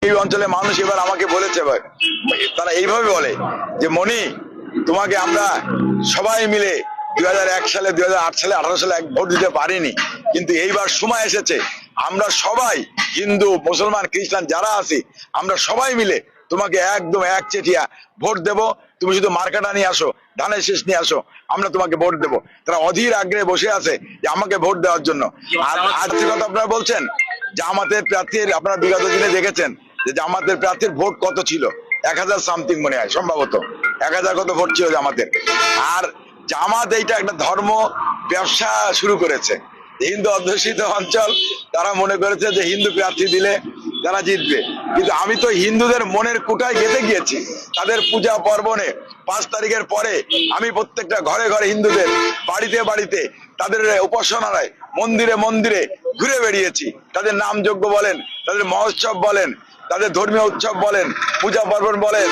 এই অঞ্চলে মানুষ এবার আমাকে বলেছে, তারা এইভাবে বলে যে মনি, তোমাকে আমরা সবাই মিলে 2001 সালে, 2008 সালে, 18 সালে ভোট দিতে পারিনি, কিন্তু এইবার সময় এসেছে আমরা সবাই, হিন্দু মুসলমান খ্রিস্টান যারা আছি, আমরা সবাই মিলে তোমাকে একদম একচেটিয়া ভোট দেব। তুমি শুধু মার্কাটা নিয়ে আসো, ধানের শীষ নিয়ে আসো, আমরা তোমাকে ভোট দেব। তারা অধীর আগ্রহে বসে আছে যে আমাকে ভোট দেওয়ার জন্য। আর আজকে কথা আপনারা বলছেন জামাতের প্রার্থীর, আপনারা বিগত দিনে দেখেছেন যে জামাতের প্রার্থীর ভোট কত ছিল, 1000 সামথিং মনে হয়, সম্ভবত 1000 কত ভোট ছিল জামাতের। আর জামাত এইটা একটা ধর্ম ব্যবসা শুরু করেছে। হিন্দু অধ্যুষিত অঞ্চল, তারা মনে করেছে যে হিন্দু প্রার্থী দিলে তারা জিতবে, কিন্তু আমি তো হিন্দুদের মনের কোটায় গেঁথে গিয়েছি। তাদের পূজা পার্বণে 5 তারিখের পরে আমি প্রত্যেকটা ঘরে ঘরে হিন্দুদের বাড়িতে বাড়িতে, তাদের উপাসনালয়, মন্দিরে মন্দিরে ঘুরে বেরিয়েছি। তাদের নাম যজ্ঞ বলেন, তাদের মহোৎসব বলেন, তাদের ধর্মীয় উৎসব বলেন, পূজা পার্বণ বলেন,